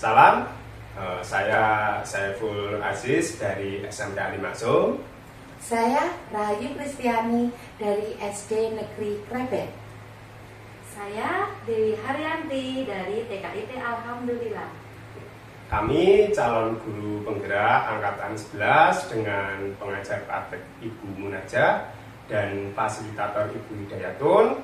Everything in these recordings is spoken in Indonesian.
Salam, saya Saiful Aziz dari SMK Alimaksum. Saya Rahayu Kristiani dari SD Negeri Krebet. Saya Dewi Haryanti dari TKIT Alhamdulillah. Kami calon guru penggerak angkatan 11 dengan pengajar praktek Ibu Munajah dan fasilitator Ibu Hidayatun.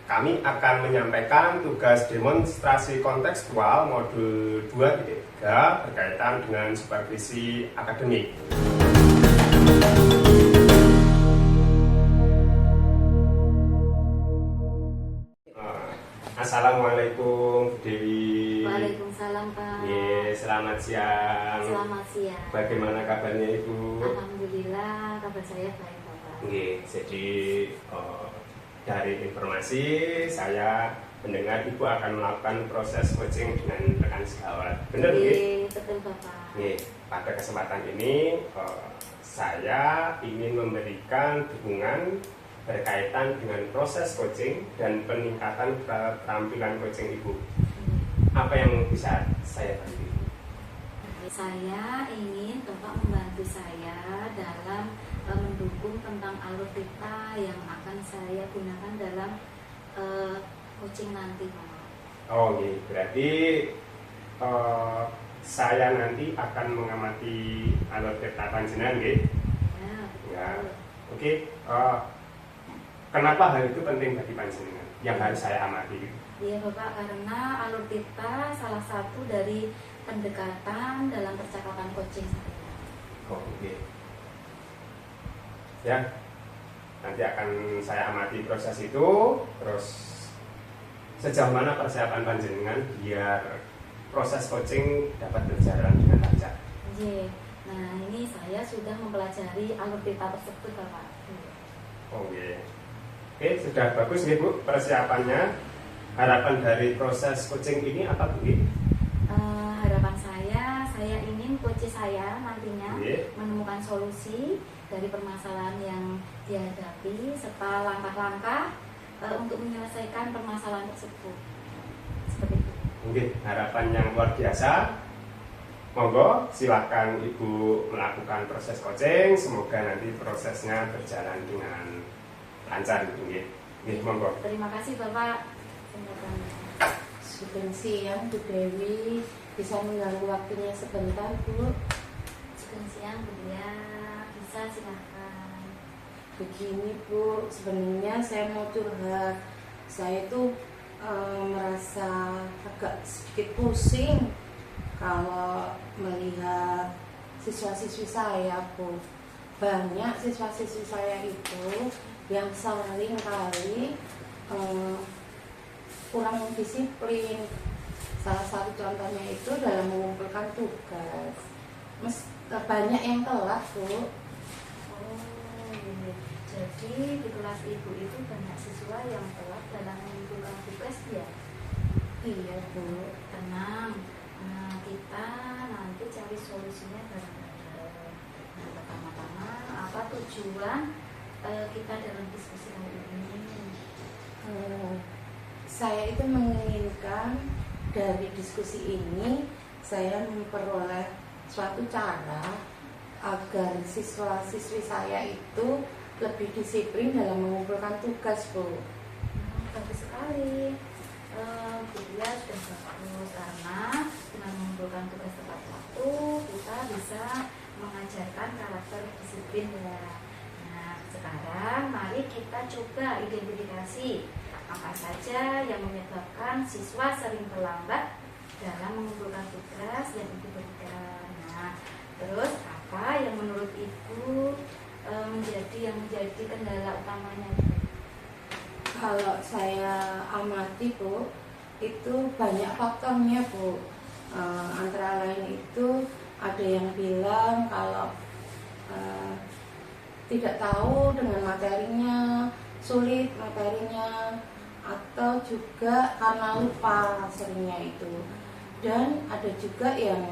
Kami akan menyampaikan tugas demonstrasi kontekstual modul 2.3 berkaitan dengan supervisi akademik. Assalamualaikum Dewi. Waalaikumsalam Pak. Selamat siang. Selamat siang. Bagaimana kabarnya Ibu? Alhamdulillah kabar saya baik Bapak. Jadi dari informasi saya mendengar Ibu akan melakukan proses coaching dengan rekan sejawat. Benar nggih? Betul Bapak. Pada kesempatan ini saya ingin memberikan dukungan berkaitan dengan proses coaching dan peningkatan keterampilan coaching Ibu. Apa yang bisa saya bantu? Saya ingin Bapak membantu saya dalam mendukung tentang alur pita yang akan saya gunakan dalam coaching nanti Pak. Berarti saya nanti akan mengamati alur pita panjenengan nggih? Ya. Oke. Kenapa hal itu penting bagi panjenengan yang harus saya amati? Iya Bapak, karena alur pita salah satu dari pendekatan dalam percakapan coaching saya. Oke. Ya, nanti akan saya amati proses itu. Terus sejauh mana persiapan panjenengan biar proses coaching dapat berjalan dengan lancar? Nah ini saya sudah mempelajari alur pita tersebut Bapak. Oke, sudah bagus nih Bu persiapannya. Harapan dari proses coaching ini apa Bu? Harapan saya ingin coach saya nantinya menemukan solusi dari permasalahan yang dihadapi serta langkah-langkah untuk menyelesaikan permasalahan tersebut. Seperti itu. Mungkin harapan yang luar biasa. Monggo silakan Ibu melakukan proses coaching. Semoga nanti prosesnya berjalan dengan lancar gitu. Monggo. Terima kasih Bapak. Sugeng siang Bu Dewi, bisa mengganggu waktunya sebentar Bu? Sugeng siang Bu ya, bisa silahkan. Begini Bu, sebenarnya saya mau curhat. Saya tuh merasa agak sedikit pusing kalau melihat siswa-siswi saya Bu. Banyak siswa-siswi saya itu yang sering kali kurang disiplin. Salah satu contohnya itu dalam mengumpulkan tugas. Banyak yang telat Bu. Jadi di kelas Ibu itu banyak siswa yang telat dalam mengumpulkan tugas ya? Iya Bu. Tenang, kita nanti cari solusinya bareng-bareng. Nah, pertama-tama apa tujuan kita dalam diskusi kali ini? Saya itu menginginkan dari diskusi ini saya memperoleh suatu cara agar siswa-siswi saya itu lebih disiplin dalam mengumpulkan tugas Bu. Bagus sekali. Dia sudah bagus karena dengan mengumpulkan tugas tepat waktu kita bisa mengajarkan karakter disiplin ya. Nah sekarang mari kita coba identifikasi apa saja yang menyebabkan siswa sering terlambat dalam mengumpulkan tugas yang Ibu berikan. Nah, terus apa yang menurut Ibu menjadi kendala utamanya? Kalau saya amati Bu, itu banyak faktornya Bu. Antara lain itu ada yang bilang kalau tidak tahu dengan materinya, sulit materinya, atau juga karena lupa seringnya itu. Dan ada juga yang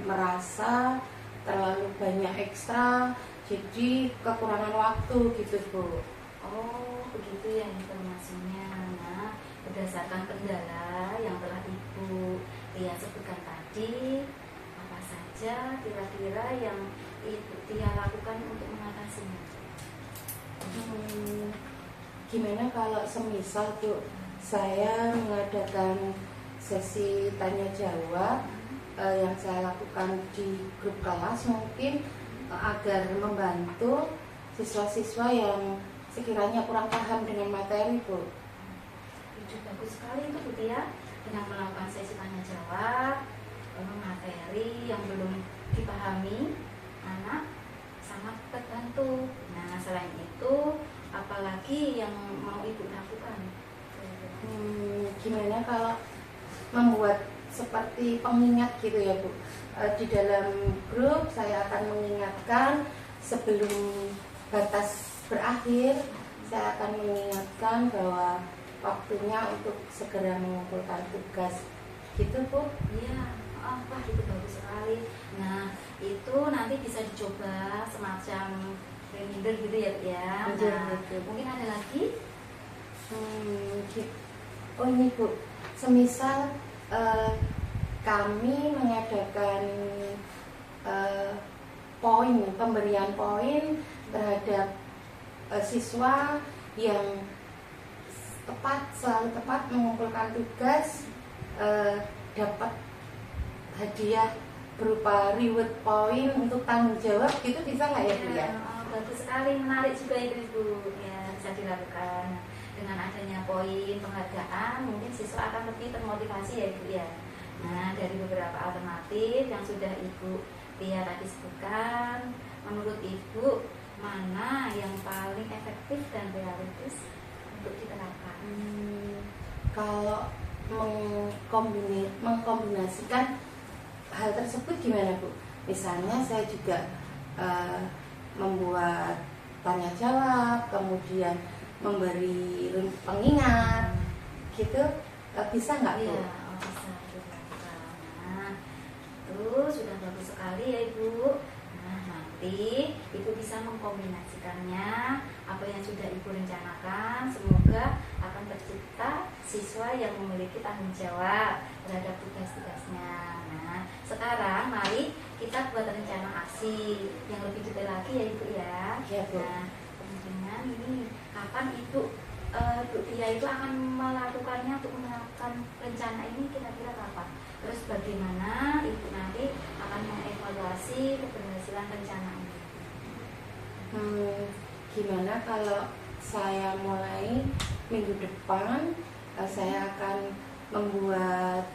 merasa terlalu banyak ekstra, jadi kekurangan waktu gitu Bu. Oh, begitu ya informasinya. Nah, berdasarkan kendala yang telah Ibu Tia sebutkan tadi, apa saja kira-kira yang Ibu Tia lakukan untuk mengatasinya? Gimana kalau semisal Bu, saya mengadakan sesi tanya jawab yang saya lakukan di grup kelas mungkin agar membantu siswa-siswa yang sekiranya kurang paham dengan materi, Bu. Itu bagus sekali itu Bu Tia, dengan melakukan sesi tanya jawab materi yang belum dipahami anak sangat terbantu. Nah, selain itu apalagi yang mau Ibu lakukan? Gimana kalau membuat seperti pengingat gitu ya Bu, di dalam grup saya akan mengingatkan sebelum batas berakhir, saya akan mengingatkan bahwa waktunya untuk segera mengumpulkan tugas gitu Bu. Iya, wah itu bagus sekali. Nah, itu nanti bisa dicoba semacam reminder gitu ya Bu ya. Nah, mungkin ada lagi? Oh ini Bu, semisal kami mengadakan pemberian poin terhadap siswa yang selalu tepat mengumpulkan tugas, dapat hadiah berupa reward poin untuk tanggung jawab, gitu bisa nggak ya Bu ya? Bagus sekali, menarik juga itu Ibu ya, bisa dilakukan. Dengan adanya poin penghargaan mungkin siswa akan lebih termotivasi ya Ibu ya. Nah, dari beberapa alternatif yang sudah Ibu Tia tadi sebutkan, menurut Ibu mana yang paling efektif dan realistis untuk diterapkan? Kalau mengkombinasikan hal tersebut gimana Bu? Misalnya saya juga membuat tanya jawab, kemudian memberi pengingat, gitu, bisa nggak Bu? Iya, bisa dilakukan. Nah, itu sudah bagus sekali ya Ibu. Nah, nanti Ibu bisa mengkombinasikannya apa yang sudah Ibu rencanakan. Semoga akan tercipta siswa yang memiliki tanggung jawab terhadap tugas-tugasnya. Nah, sekarang mari kita buat rencana aksi yang lebih detail lagi ya Ibu ya. Ya, Bu. Nah, kemungkinan ini kapan Ibu Tia itu akan melakukannya untuk menerapkan rencana ini kira-kira kapan? Terus bagaimana Ibu nanti akan mengevaluasi keberhasilan rencana ini? Gimana kalau saya mulai minggu depan, saya akan membuat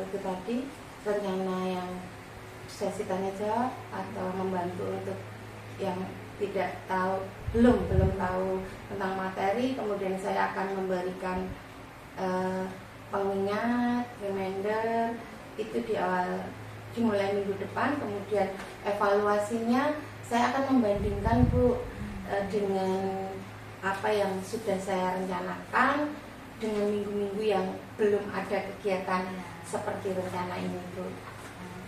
itu tadi rencana yang sesi tanya jawab atau membantu untuk yang tidak tahu, belum tahu tentang materi, kemudian saya akan memberikan pengingat, reminder itu dimulai minggu depan. Kemudian evaluasinya saya akan membandingkan Bu dengan apa yang sudah saya rencanakan dengan minggu-minggu yang belum ada kegiatan seperti rencana ini Bu.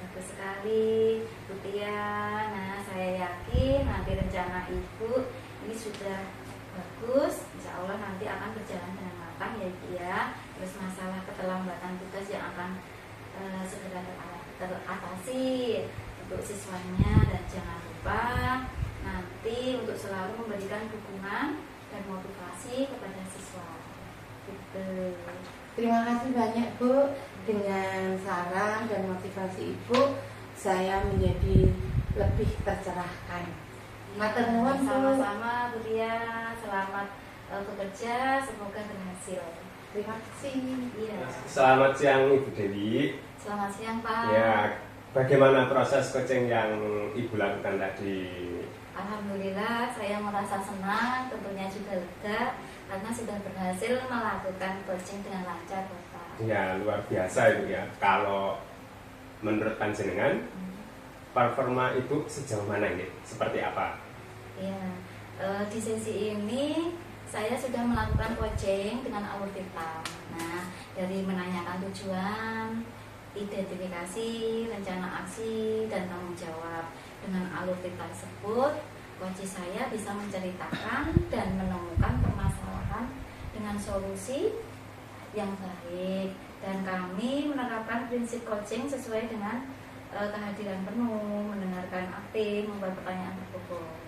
Bagus sekali Bu Tia. Nah, saya yakin nanti rencana Ibu ini sudah bagus, insya Allah nanti akan berjalan dengan matang ya Ibu ya. Terus masalah keterlambatan tugas yang akan segera teratasi untuk siswanya, dan jangan lupa nanti untuk selalu memberikan dukungan dan motivasi kepada siswa. Gitu. Terima kasih banyak Bu, dengan saran dan motivasi Ibu saya menjadi lebih tercerahkan. Matur nuwun Bu. Sama-sama Bu Tia, selamat bekerja, semoga berhasil. Terima kasih. Iya. Selamat siang Ibu Dewi. Selamat siang Pak. Ya, bagaimana proses coaching yang Ibu lakukan tadi? Alhamdulillah saya merasa senang, tentunya juga lega karena sudah berhasil melakukan coaching dengan lancar Bapak. Ya, luar biasa Ibu ya. Kalau menurut panjenengan, performa Ibu sejauh mana ini? Seperti apa? Ya, di sesi ini saya sudah melakukan coaching dengan alur hitam. Nah, dari menanyakan tujuan, identifikasi, rencana aksi, dan tanggung jawab. Dengan alur tersebut, coach saya bisa menceritakan dan menemukan dengan solusi yang baik, dan kami menerapkan prinsip coaching sesuai dengan kehadiran penuh, mendengarkan aktif, membuat pertanyaan terbobot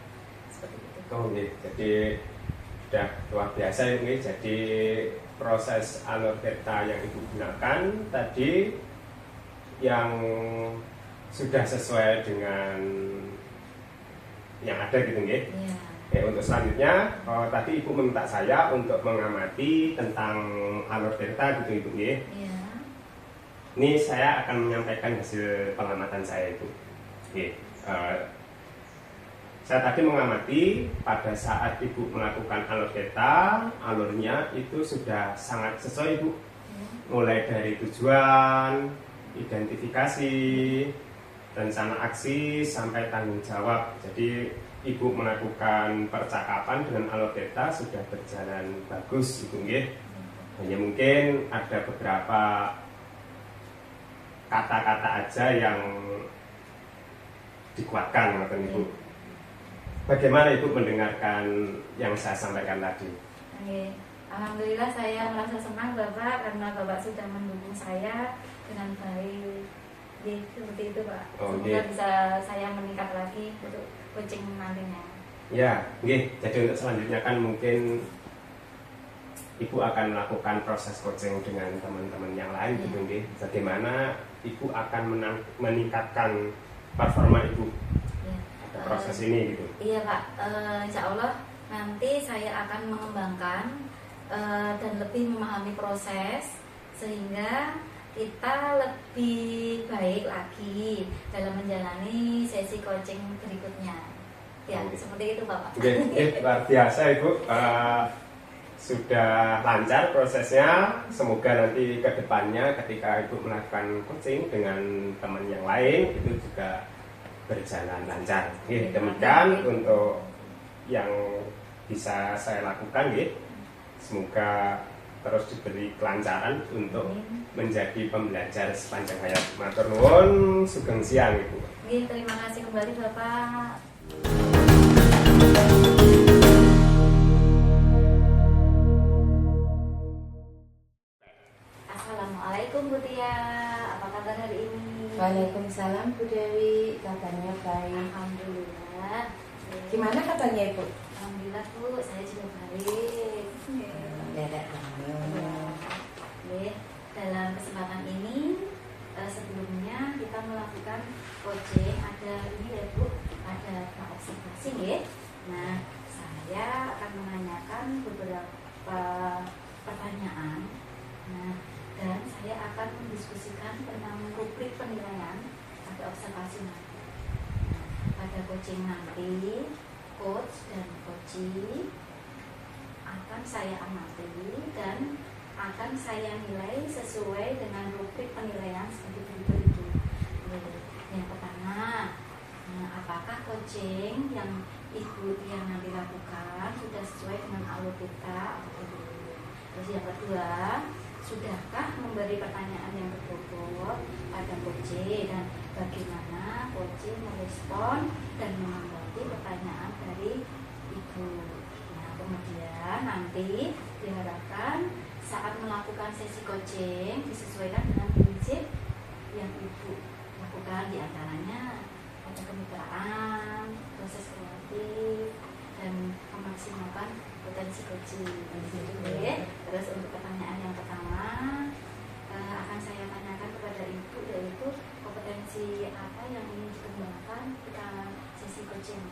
seperti itu. Oh, okay. Jadi sudah luar biasa ini. Jadi proses alur theta yang Ibu gunakan tadi yang sudah sesuai dengan yang ada gitu nggih. Iya. Oke, untuk selanjutnya tadi Ibu meminta saya untuk mengamati tentang alur theta gitu Ibu nggih. Iya. Ini saya akan menyampaikan hasil pengamatan saya itu. Oke, saya tadi mengamati pada saat Ibu melakukan alur theta, alurnya itu sudah sangat sesuai Ibu. Mulai dari tujuan, identifikasi, rencana aksi, sampai tanggung jawab. Jadi Ibu melakukan percakapan dengan alur theta sudah berjalan bagus Ibu nggih. Hanya mungkin ada beberapa kata-kata aja yang dikuatkan ngoten Ibu. Bagaimana Ibu mendengarkan yang saya sampaikan tadi? Oke. Alhamdulillah saya merasa senang Bapak karena Bapak sudah mendukung saya dengan baik. Seperti itu Pak. Oh, Semoga bisa saya meningkat lagi untuk coaching nantinya. Ya, nggih. Jadi untuk selanjutnya kan mungkin Ibu akan melakukan proses coaching dengan teman-teman yang lain gitu nggih. Bagaimana Ibu akan meningkatkan performa Ibu pada proses ini gitu. Iya Pak, insya Allah nanti saya akan mengembangkan dan lebih memahami proses sehingga kita lebih baik lagi dalam menjalani sesi coaching berikutnya. Ya, seperti itu Bapak. Oke, luar biasa Ibu. Sudah lancar prosesnya. Semoga nanti ke depannya ketika Ibu melakukan coaching dengan teman yang lain itu juga berjalan lancar. Oke, demikian untuk yang bisa saya lakukan nggih. Semoga terus diberi kelancaran untuk menjadi pembelajar sepanjang hayat. Matur nuwun, sugeng siang Ibu. Terima kasih kembali Bapak. Assalamualaikum Bu Tia, apa kabar hari ini? Waalaikumsalam Bu Dewi, kabarnya baik. Alhamdulillah. Gimana kabarnya Ibu? Alhamdulillah Bu, saya juga baik. Dalam kesempatan ini sebelumnya kita melakukan coaching, ada ini ya Bu, ada observasi ya. Nah, saya akan menanyakan beberapa pertanyaan. Nah, dan saya akan mendiskusikan tentang rubrik penilaian pada observasi nanti. Nah, pada coaching nanti, coach dan coachee akan saya amati dan akan saya nilai sesuai dengan rubrik penilaian seperti berikut. Yang pertama, apakah coaching yang Ibu yang nanti lakukan sudah sesuai dengan alur kita atau belum? Terus yang kedua, sudahkah memberi pertanyaan yang berbobot pada coaching dan bagaimana coaching merespon dan menanggapi pertanyaan dari Ibu? Nah, kemudian nanti diharapkan saat melakukan sesi coaching disesuaikan dengan prinsip yang Ibu lakukan, diantaranya ada kemitraan, proses kreatif, dan memaksimalkan potensi coaching. Terus untuk pertanyaan yang pertama akan saya tanyakan kepada Ibu, yaitu kompetensi apa yang ingin dikembangkan ketika sesi coaching.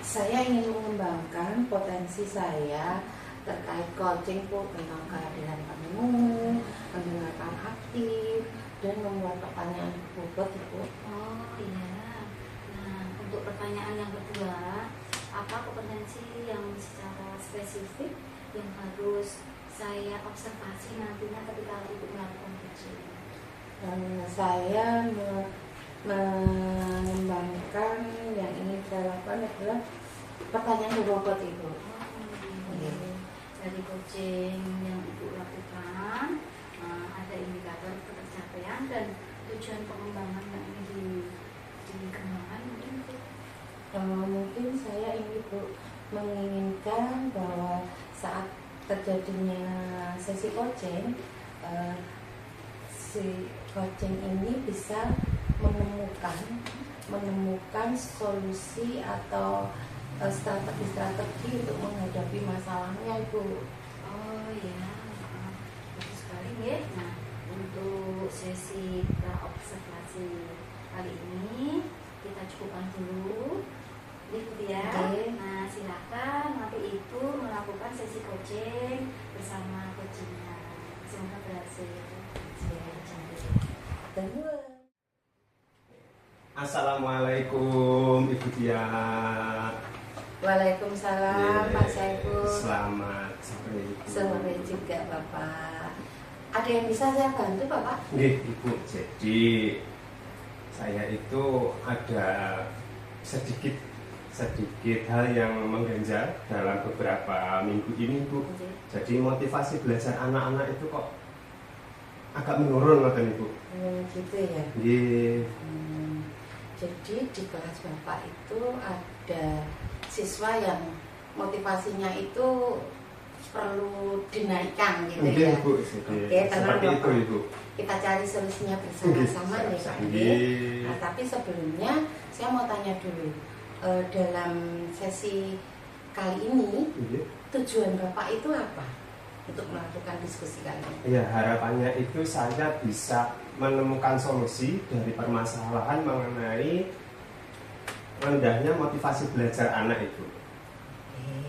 Saya ingin mengembangkan potensi saya terkait coaching Bu, tentang kehadiran penuh, mendengarkan aktif, dan membuat pertanyaan berbobot Ibu. Oh iya. Nah, untuk pertanyaan yang kedua, apa kompetensi yang secara spesifik yang harus saya observasi nantinya ketika Ibu melakukan coaching? Saya mengembangkan yang ingin saya lakukan adalah pertanyaan berbobot Ibu. Dari coaching yang Ibu lakukan, ada indikator pencapaian dan tujuan pengembangan yang ingin dikembangkan mungkin itu? Mungkin saya ingin Bu menginginkan bahwa saat terjadinya sesi coaching, si coaching ini bisa menemukan solusi atau strategi-strategi untuk menghadapi masalahnya, Ibu. Oh ya, bagus sekali ya. Nah, untuk sesi praobservasi kali ini kita cukupkan dulu. Itu ya. Oke. Nah, silakan nanti itu melakukan sesi coaching bersama coachingnya. Semoga berhasil. Kedua. Assalamualaikum Ibu Dia. Waalaikumsalam Pak Saiful. Selamat sore Ibu. Sore juga Bapak. Ada yang bisa saya bantu Bapak? Nggih, Ibu. Jadi saya itu ada sedikit hal yang mengganjal dalam beberapa minggu ini, Bu. Oke. Jadi motivasi belajar anak-anak itu kok agak menurun, ngoten Ibu. Gitu ya. Nggih. Jadi di kelas Bapak itu ada siswa yang motivasinya itu perlu dinaikkan gitu Nggih, ya. Bu. Oke, tenang, Seperti itu, Bapak. Ibu. Kita cari solusinya bersama-sama nih Pak. Nggih. Nah, tapi sebelumnya saya mau tanya dulu, dalam sesi kali ini Nggih. tujuan Bapak itu apa untuk melakukan diskusi kali ini? Ya, harapannya itu saya bisa menemukan solusi dari permasalahan mengenai rendahnya motivasi belajar anak itu.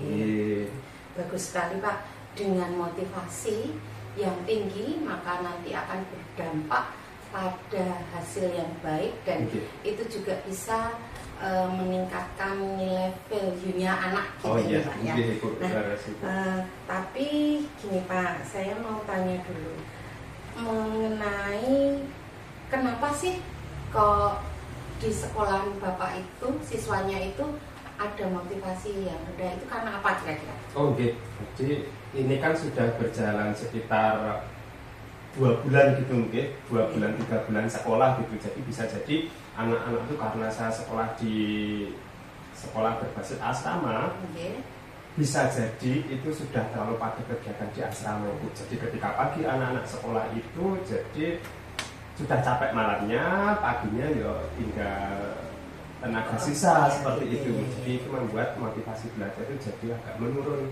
Nggih. Bagus sekali Pak. Dengan motivasi yang tinggi maka nanti akan berdampak pada hasil yang baik dan Nggih. itu juga bisa meningkatkan nilai value-nya anak gitu Oh iya, ya Pak ya. nggih, Ibu. Nah, Benar, Ibu. Tapi gini Pak, saya mau tanya dulu mengenai kenapa sih kok di sekolah Bapak itu siswanya itu ada motivasi yang rendah, itu karena apa kira-kira? Oh nggih. Jadi ini kan sudah berjalan sekitar 2 bulan gitu mungkin, 2 bulan 3 bulan sekolah gitu. Jadi bisa jadi anak-anak itu karena saya sekolah di sekolah berbasis asrama, Oke. bisa jadi itu sudah terlalu pada kegiatan di asrama Bu. Jadi ketika pagi anak-anak sekolah itu jadi sudah capek malamnya, paginya ya tinggal tenaga sisa seperti itu. Jadi itu membuat motivasi belajar itu jadi agak menurun.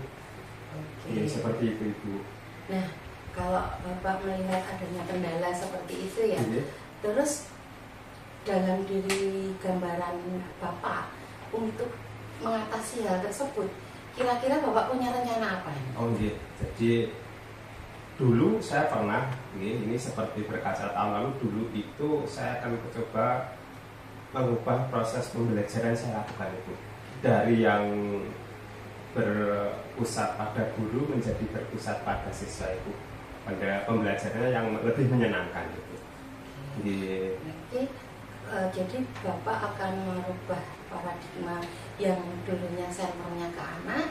Oke. Ya, seperti itu Ibu. Nah, kalau Bapak melihat adanya kendala seperti itu ya, Iya. terus dalam diri gambaran Bapak untuk mengatasi hal tersebut, kira-kira Bapak punya rencana apa? Oh iya. Jadi dulu saya pernah, ini seperti berkaca tahun lalu, dulu itu saya akan mencoba mengubah proses pembelajaran saya lakukan itu dari yang berpusat pada guru menjadi berpusat pada siswa itu, pada pembelajarannya yang lebih menyenangkan itu. Oke. Jadi Bapak akan merubah paradigma yang dulunya senternya ke anak,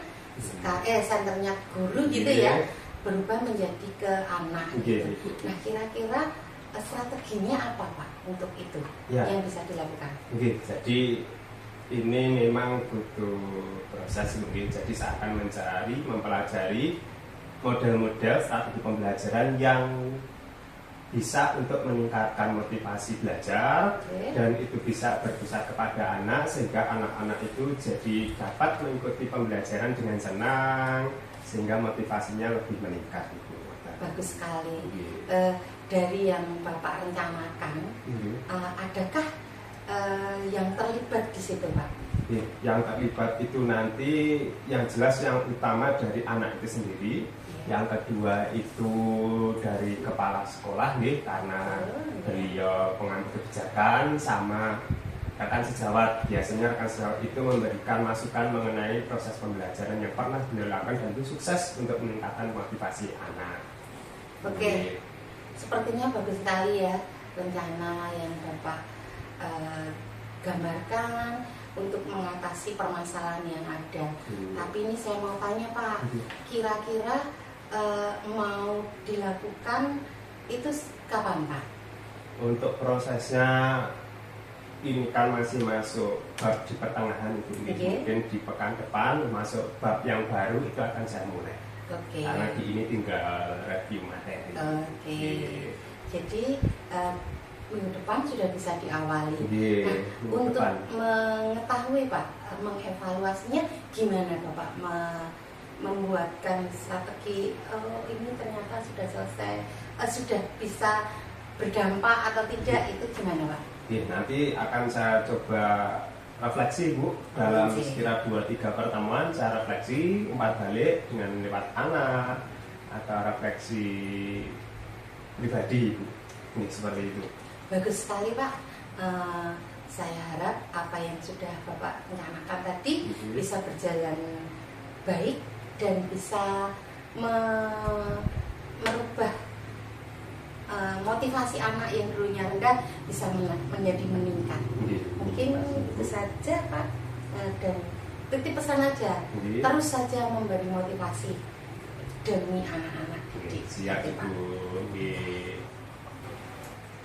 senternya guru gitu ya, berubah menjadi ke anak gitu. Nah, kira-kira strateginya apa Pak untuk itu yang bisa dilakukan? Oke, jadi ini memang butuh proses mungkin. Jadi saya akan mempelajari model-model strategi pembelajaran yang bisa untuk meningkatkan motivasi belajar, dan itu bisa berpusat kepada anak sehingga anak-anak itu jadi dapat mengikuti pembelajaran dengan senang sehingga motivasinya lebih meningkat. Bagus sekali. Dari yang Bapak rencanakan, adakah yang terlibat di situ Pak? Yang terlibat itu nanti yang jelas yang utama dari anak itu sendiri. Yang kedua itu dari kepala sekolah nih, karena beliau pengambil kebijakan, sama rekan sejawat. Biasanya rekan sejawat itu memberikan masukan mengenai proses pembelajaran yang pernah beliau lakukan dan itu sukses untuk meningkatkan motivasi anak. Oke, sepertinya bagus sekali ya rencana yang Bapak gambarkan untuk mengatasi permasalahan yang ada. Tapi ini saya mau tanya Pak, kira-kira mau dilakukan itu kapan Pak? Untuk prosesnya ini kan masih masuk bab di pertengahan itu, mungkin di pekan depan masuk bab yang baru itu akan saya mulai. Oke. Karena di ini tinggal review materi. Oke. Nggih. Jadi minggu depan sudah bisa diawali. Nggih, Nah, minggu untuk depan. mengetahui Pak, mengevaluasinya gimana Bapak membuatkan strategi ini ternyata sudah selesai, sudah bisa berdampak atau tidak, itu gimana Pak? Oke, nanti akan saya coba refleksi Bu dalam Oke. sekira 2-3 pertemuan. Saya refleksi umpat balik dengan lewat anak atau refleksi pribadi Bu. Ini seperti itu. Bagus sekali Pak. Saya harap apa yang sudah Bapak rencanakan tadi bisa berjalan baik dan bisa merubah motivasi anak yang dulunya rendah bisa menjadi meningkat. Mungkin itu saja Pak, dan titip pesan aja, terus saja memberi motivasi demi anak-anak didik. Siap Gitu, Pak. Ibu. Nggih.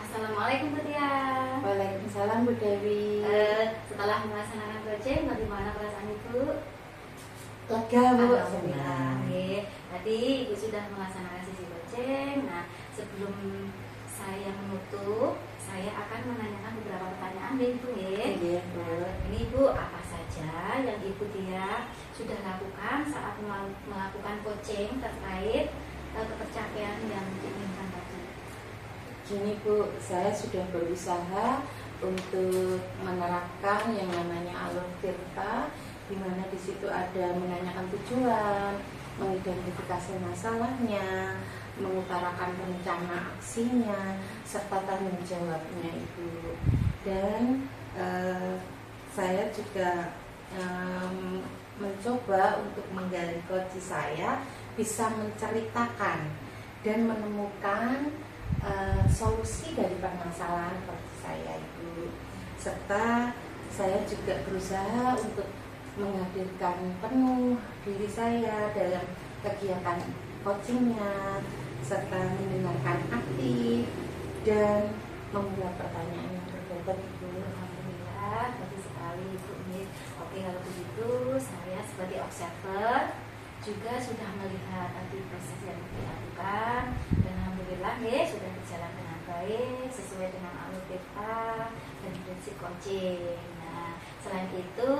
Assalamualaikum Bu Tia. Waalaikumsalam Bu Dewi. Setelah melaksanakan project, bagaimana perasaan Ibu? Lega Bu. Alhamdulillah. Oke. Tadi Ibu sudah melaksanakan sisi project. Nah, sebelum saya menutup, saya akan menanyakan beberapa pertanyaan deh Ibu ya. Iya Bu. Ini Ibu, apa saja yang Ibu Tia sudah lakukan saat melakukan coaching terkait ketercapaian yang diinginkan tadi? Gini Bu, saya sudah berusaha untuk menerapkan yang namanya alur tirta, di mana di situ ada menanyakan tujuan, mengidentifikasi masalahnya, mengutarakan rencana aksinya, serta tanggung jawabnya Ibu. Dan saya juga mencoba untuk menggali coach saya bisa menceritakan dan menemukan solusi dari permasalahan coach saya Ibu. Serta saya juga berusaha untuk menghadirkan penuh diri saya dalam kegiatan coachingnya, serta mendengarkan aktif dan membuat pertanyaan yang berbobot Ibu. Alhamdulillah, bagus sekali Ibu. Oke, kalau begitu saya sebagai observer juga sudah melihat tadi proses yang dilakukan dan alhamdulillah ya sudah berjalan dengan baik sesuai dengan alur tirta dan prinsip coaching. Nah, selain itu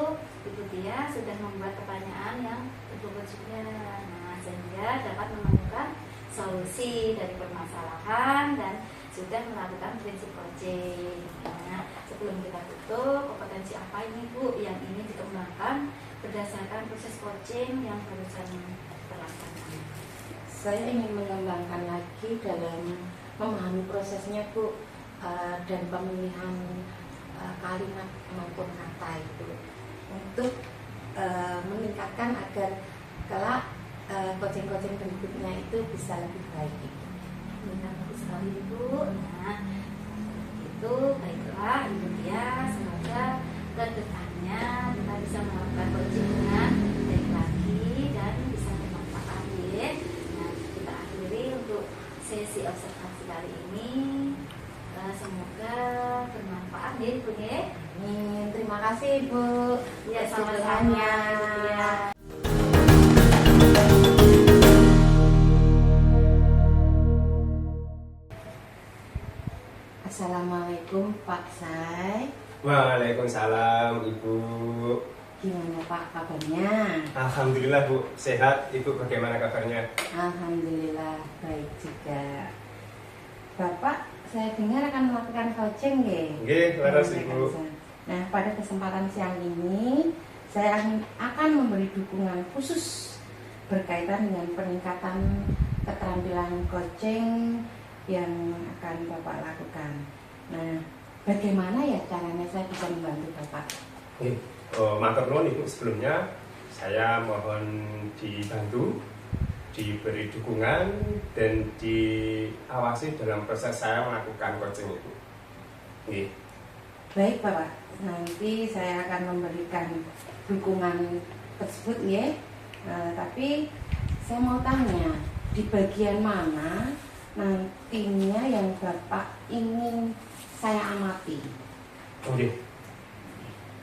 Ibu Tia sudah membuat pertanyaan yang berbobot juga, nah sehingga dapat menemukan solusi dari permasalahan dan sudah melakukan prinsip coaching. Nah, sebelum kita tutup, kompetensi apa ini Bu yang ingin dikembangkan berdasarkan proses coaching yang barusan terlaksana? Saya ingin mengembangkan lagi dalam memahami prosesnya Bu, dan pemilihan kalimat maupun kata itu untuk meningkatkan agar kelak coaching-coaching berikutnya itu bisa lebih baik. Benar, bagus sekali Ibu. Nah, itu baiklah Ibu Tia, semoga kedepannya kita bisa melakukan coaching dengan baik lagi dan bisa bermanfaat ya. Nah, kita akhiri untuk sesi observasi kali ini. Semoga bermanfaat ya Ibu ya. Amin. Terima kasih Ibu. Ya, atas sama-sama doanya. Ibu Tia. Assalamualaikum Pak Sai. Waalaikumsalam Ibu. Gimana Pak kabarnya? Alhamdulillah Bu, sehat. Ibu bagaimana kabarnya? Alhamdulillah baik juga. Bapak, saya dengar akan melakukan coaching ya? Nggih, leres Ibu. Nah, pada kesempatan siang ini saya akan memberi dukungan khusus berkaitan dengan peningkatan keterampilan coaching yang akan Bapak lakukan. Nah, bagaimana ya caranya saya bisa membantu Bapak? Matur nuwun Ibu, sebelumnya saya mohon dibantu, diberi dukungan dan diawasi dalam proses saya melakukan coaching itu. Nggih. Baik Bapak, nanti saya akan memberikan dukungan tersebut ya. Tapi saya mau tanya, di bagian mana nantinya yang Bapak ingin saya amati? Oke.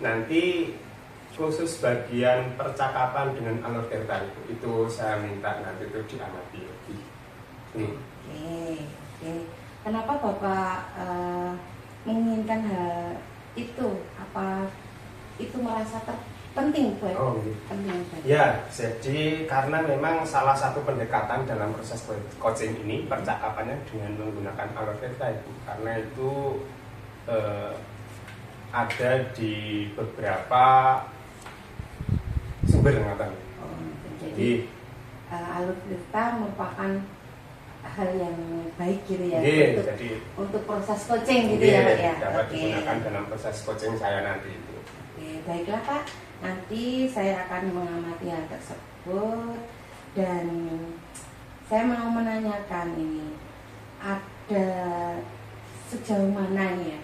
Nanti khusus bagian percakapan dengan alur delta itu saya minta nanti itu diamati lebih. Oke. Kenapa Bapak menginginkan hal itu? Apa itu merasa penting buat penting? Ya, jadi karena memang salah satu pendekatan dalam proses coaching ini percakapannya dengan menggunakan alur delta itu, karena itu ada di beberapa sumber ngatan. Jadi alur delta merupakan hal yang baik gitu ya, untuk proses coaching gitu ya Pak ya. Dapat digunakan dalam proses coaching saya nanti itu. Baiklah Pak, nanti saya akan mengamati hal tersebut dan saya mau menanyakan ini, ada sejauh mana nih ya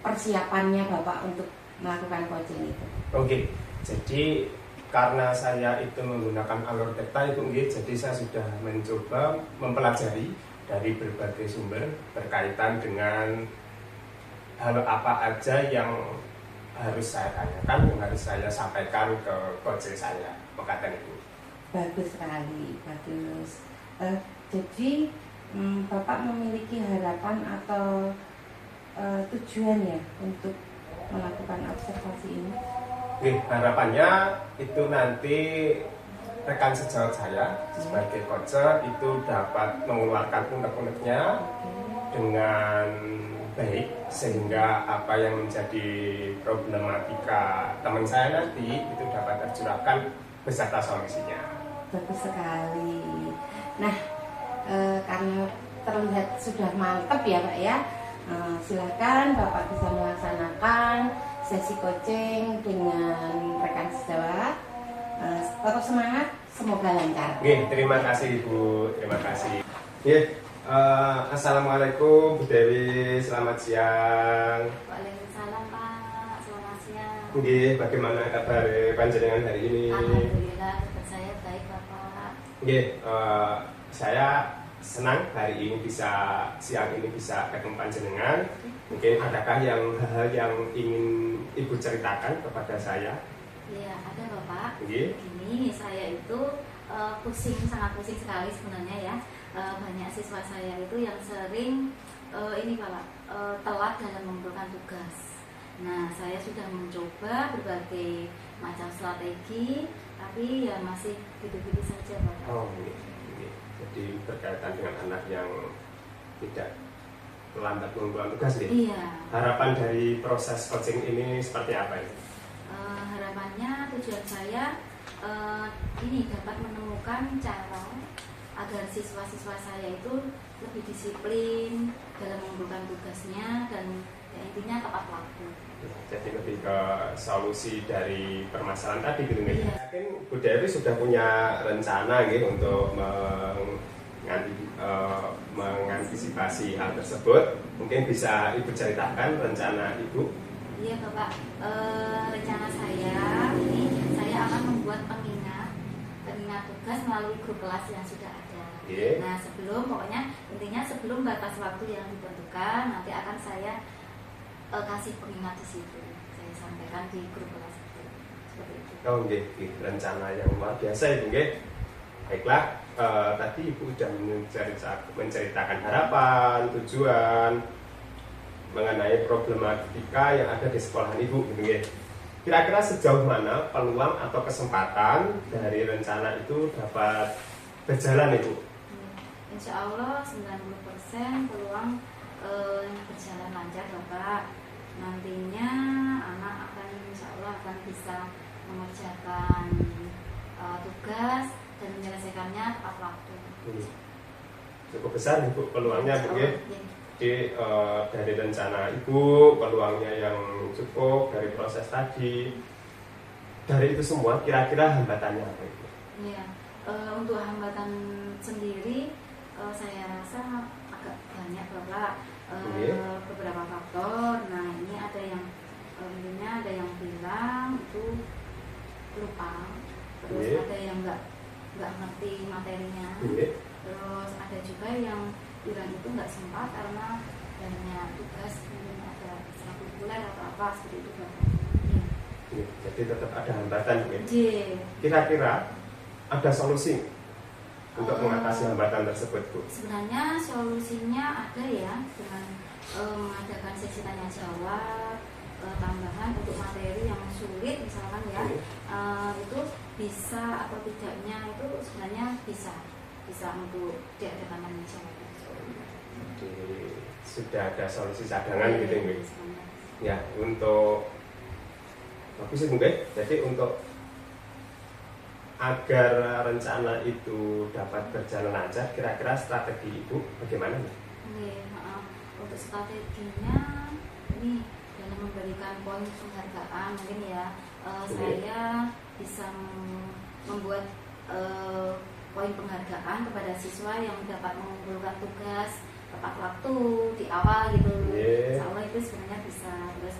persiapannya Bapak untuk melakukan coaching itu? Oke, jadi karena saya itu menggunakan alur delta itu, jadi saya sudah mencoba mempelajari dari berbagai sumber berkaitan dengan hal apa aja yang harus saya tanyakan, yang harus saya sampaikan ke coach saya, makatan itu. Bagus sekali, bagus. Jadi Bapak memiliki harapan atau tujuan ya untuk melakukan observasi ini? Harapannya itu nanti rekan sejawat saya sebagai coach itu dapat mengeluarkan unek-uneknya dengan baik, sehingga apa yang menjadi problematika teman saya nanti itu dapat tercurahkan beserta solusinya. Bagus sekali. Nah, karena terlihat sudah mantap ya Pak ya, silakan Bapak bisa melaksanakan sesi coaching dengan rekan sejawat. Tetap semangat, semoga lancar. Terima kasih Ibu, terima kasih. Assalamualaikum Bu Dewi, selamat siang. Waalaikumsalam Pak, selamat siang. Bagaimana kabar panjenengan hari ini? Alhamdulillah, kabar saya baik Bapak. Saya senang hari ini siang ini bisa ketemu panjenengan. Mungkin adakah hal-hal yang ingin Ibu ceritakan kepada saya? Iya, ada Bapak. Gini, saya itu sangat pusing sekali sebenarnya ya. Banyak siswa saya itu yang sering telat dalam mengumpulkan tugas. Nah, saya sudah mencoba berbagai macam strategi, tapi ya masih gitu-gitu saja Bapak. Jadi berkaitan dengan anak yang tidak terlambat mengumpulkan tugas nih. Iya. Harapan dari proses coaching ini seperti apa ini? Harapannya, tujuan saya dapat menemukan cara agar siswa-siswa saya itu lebih disiplin dalam mengumpulkan tugasnya dan ya, intinya tepat waktu. Jadi lebih ke solusi dari permasalahan tadi gitu nih. Iya. Mungkin Bu Dewi sudah punya rencana gitu untuk mengantisipasi hal tersebut. Mungkin bisa Ibu ceritakan rencana Ibu? Iya Bapak, rencana saya ini saya akan membuat pengingat tugas melalui grup kelas yang sudah ada. Nah sebelum batas waktu yang ditentukan, nanti akan saya kasih pengingat di situ. Saya sampaikan di grup kelas itu. Seperti itu. Rencana yang luar biasa itu, Baiklah, tadi Ibu sudah menceritakan harapan, tujuan mengenai problematika yang ada di sekolahan Ibu, gitu. Kira-kira sejauh mana peluang atau kesempatan dari rencana itu dapat berjalan Ibu? Insya Allah 90% peluang berjalan lancar Bapak. Nantinya anak insya Allah akan bisa mengerjakan tugas dan menyelesaikannya tepat waktu. Cukup besar Ibu peluangnya, Bu. Jadi dari rencana Ibu, peluangnya yang cukup dari proses tadi. Dari itu semua, kira-kira hambatannya apa Ibu? Iya, untuk hambatan sendiri, saya rasa agak banyak Bapak. Beberapa faktor. Nah ini ada yang intinya ada yang bilang itu lupa, terus ada yang nggak ngerti materinya, terus ada juga yang bilang itu nggak sempat karena banyak tugas, mungkin ada ekstrakurikuler atau apa seperti itu Bapak. Jadi tetap ada hambatan, Bu. Nggih. Kira-kira ada solusi untuk mengatasi hambatan tersebut, Bu? Sebenarnya solusinya ada ya, dengan mengadakan sesi tanya jawab tambahan untuk materi yang sulit misalkan ya, itu bisa atau tidaknya itu sebenarnya bisa untuk diadakan tanya jawab. Jadi sudah ada solusi cadangan gitu, Bu. Sebenarnya. Ya, untuk bagus sih, Bu. Jadi untuk agar rencana itu dapat berjalan lancar, kira-kira strategi Ibu bagaimana? Oke, untuk strateginya ini dalam memberikan poin penghargaan mungkin ya, saya bisa membuat poin penghargaan kepada siswa yang dapat mengumpulkan tugas tepat waktu di awal gitu. Insya Allah itu sebenarnya bisa. Terus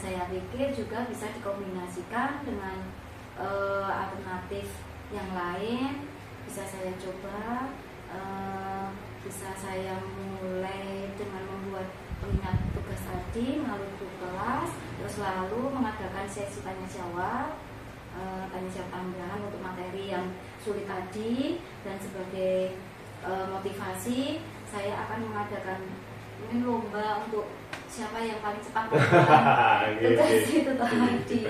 saya pikir juga bisa dikombinasikan dengan alternatif yang lain, bisa saya coba, bisa saya mulai dengan membuat pengingat tugas tadi melalui grup kelas, terus lalu mengadakan sesi tanya jawab tambahan untuk materi yang sulit tadi, dan sebagai motivasi saya akan mengadakan mungkin lomba untuk siapa yang paling cepat melakukan tugas itu tadi.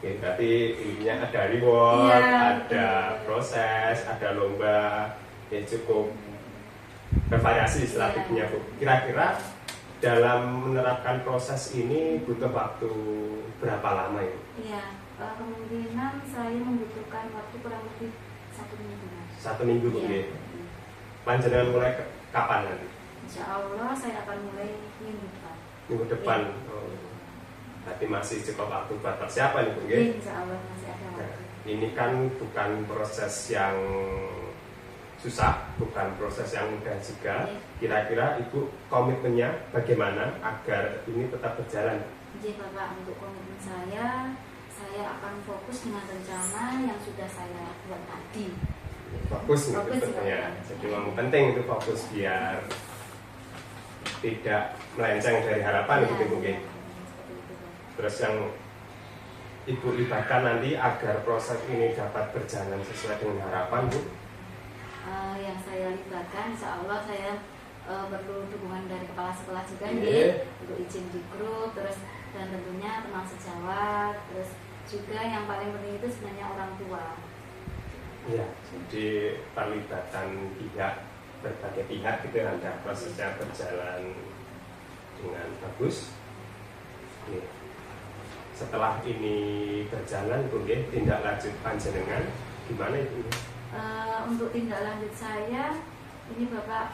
Berarti intinya ada reward, Ya, ada proses, ada lomba, ya cukup bervariasi strateginya, Bu. Kira-kira dalam menerapkan proses ini butuh waktu berapa lama ya? Iya, kemungkinan saya membutuhkan waktu kurang lebih 1 minggu. 1 minggu, Bu. Iya. Panjenengan mulai kapan nanti? Insya Allah saya akan mulai minggu depan. Minggu depan. Iya. Oh. Berarti masih cukup waktu buat persiapan, Bu. Insya Allah masih ada Nah, waktu. ini kan bukan proses yang susah, bukan proses yang mudah juga. Kira-kira Ibu komitmennya bagaimana agar ini tetap berjalan? Jadi Bapak, untuk komitmen saya akan fokus dengan rencana yang sudah saya buat tadi. Fokus gitu Fokus, sebetulnya. ya. Jadi memang penting itu fokus biar tidak melenceng dari harapan Iya, gitu mungkin. iya, seperti itu, Pak. Terus yang Ibu libatkan nanti agar proses ini dapat berjalan sesuai dengan harapan, Bu? Yang saya libatkan, insya Allah saya perlu dukungan dari kepala sekolah juga Iya. nih, untuk izin di grup, terus dan tentunya teman sejawat, terus juga yang paling penting itu sebenarnya orang tua. Iya. Jadi perlibatan berbagai pihak gitu ada prosesnya berjalan dengan bagus. Nih. Setelah ini berjalan, Bu, tindak lanjut panjenengan gimana itu? Untuk tindak lanjut saya, ini Bapak,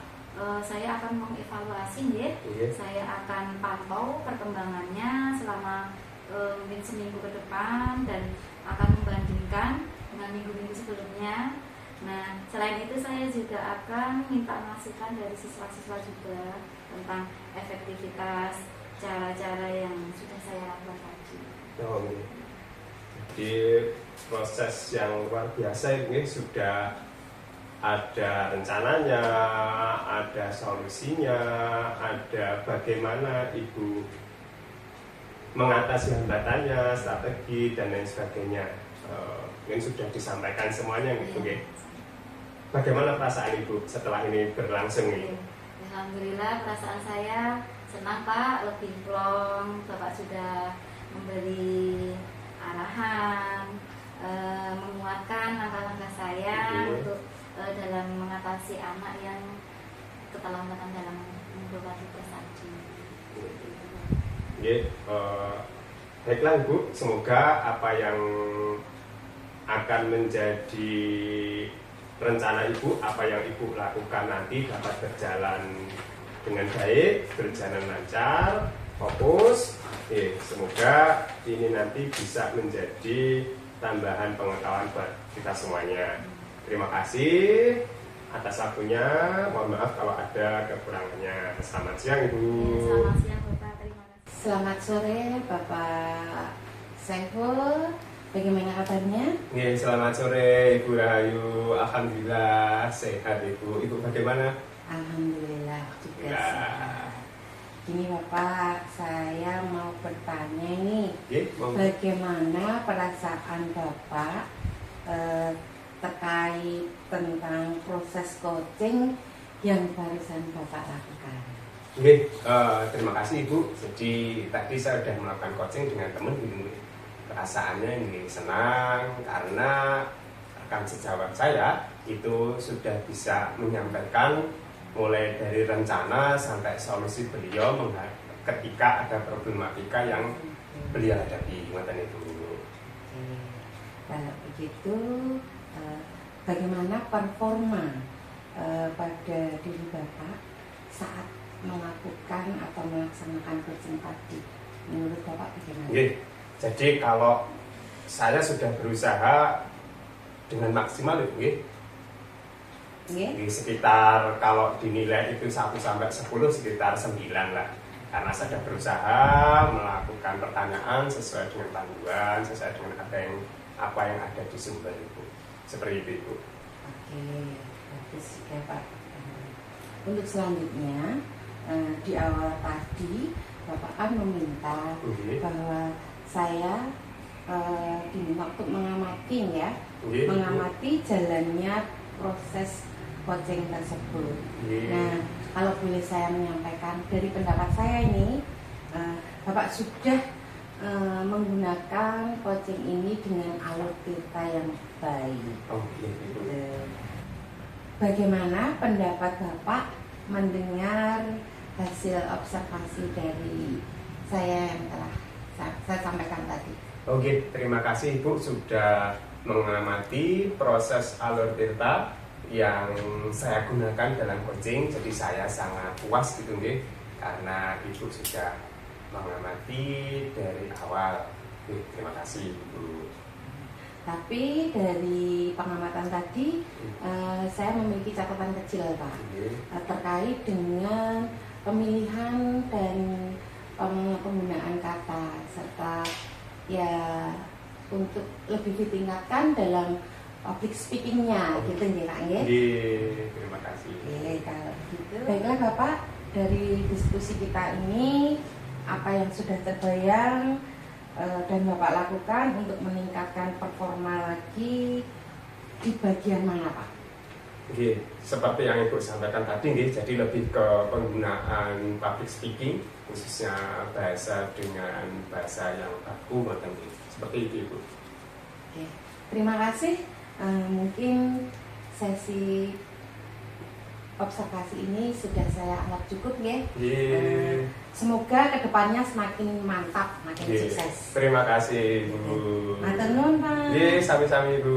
saya akan mengevaluasi ya. Iya. Saya akan pantau perkembangannya selama mungkin seminggu ke depan, dan akan membandingkan dengan minggu-minggu sebelumnya. Nah, selain itu saya juga akan minta masukan dari siswa-siswa juga tentang efektivitas cara-cara yang sudah saya lakukan tadi. Oh, ini. Jadi proses yang luar biasa ini sudah ada rencananya, ada solusinya, ada bagaimana Ibu mengatasi hambatannya, strategi dan lain sebagainya. Ini sudah disampaikan semuanya gitu, Iya. Bagaimana perasaan Ibu setelah ini berlangsung ini? Alhamdulillah, perasaan saya senang, Pak, lebih plong. Bapak sudah memberi arahan, menguatkan langkah-langkah saya untuk dalam mengatasi anak yang keterlambatan dalam mengumpulkan tugas tadi. Baiklah Ibu, semoga apa yang akan menjadi rencana Ibu, apa yang Ibu lakukan nanti dapat berjalan dengan baik, berjalan lancar, fokus. Semoga ini nanti bisa menjadi tambahan pengetahuan buat kita semuanya. Terima kasih atas waktunya. Mohon maaf kalau ada kekurangannya. Selamat siang, Ibu. Selamat siang, Bapak. Terima kasih. Selamat sore Bapak Saiful. Bagaimana kabarnya? Selamat sore Ibu Rahayu. Alhamdulillah sehat Ibu. Ibu bagaimana? Alhamdulillah juga Ya. sehat. Gini Bapak, saya mau bertanya nih, Nggih, monggo. bagaimana perasaan Bapak terkait tentang proses coaching yang barusan Bapak lakukan? Nggih, terima kasih Ibu. Jadi tadi saya sudah melakukan coaching dengan teman gitu. Perasaannya ini senang karena rekan sejawat saya itu sudah bisa menyampaikan mulai dari rencana sampai solusi beliau ketika ada problematika yang beliau hadapi. Ngoten itu. Oke. Kalau begitu, bagaimana performa pada diri Bapak saat melakukan atau melaksanakan coaching tadi? Menurut Bapak bagaimana? Nggih. Jadi kalau saya sudah berusaha dengan maksimal itu nggih. Nggih? Sekitar kalau dinilai itu 1 sampai 10 sekitar 9 lah. Karena saya sudah berusaha melakukan pertanyaan sesuai dengan panduan, sesuai dengan apa yang ada di sumber itu. Seperti itu Ibu. Oke, bagus ya Pak. Untuk selanjutnya, di awal tadi Bapak kan meminta bahwa saya diminta untuk mengamati ya, mengamati jalannya proses coaching tersebut. Nah, kalau boleh saya menyampaikan dari pendapat saya ini, Bapak sudah menggunakan coaching ini dengan alur tirta yang baik. Bagaimana pendapat Bapak mendengar hasil observasi dari saya yang telah saya sampaikan tadi? Oke, terima kasih Ibu sudah mengamati proses alur tirta yang saya gunakan dalam coaching. Jadi saya sangat puas gitu nggih, karena Ibu sudah mengamati dari awal. Terima kasih Ibu. Tapi dari pengamatan tadi, saya memiliki catatan kecil Pak, terkait dengan pemilihan dan penggunaan kata, serta ya untuk lebih ditingkatkan dalam public speakingnya, gitu nih Pak ya. Terima kasih. Oke, kalau gitu. Baiklah Bapak, dari diskusi kita ini apa yang sudah terbayang dan Bapak lakukan untuk meningkatkan performa lagi di bagian mana Pak? Oke, seperti yang Ibu sampaikan tadi nggih, jadi lebih ke penggunaan public speaking, khususnya bahasa dengan bahasa yang baku, seperti itu Ibu. Oke, terima kasih. Mungkin sesi observasi ini sudah saya anggap cukup ya. Semoga kedepannya semakin mantap, makin sukses. Terima kasih Ibu. Matur nuwun Pak. Sami-sami Ibu.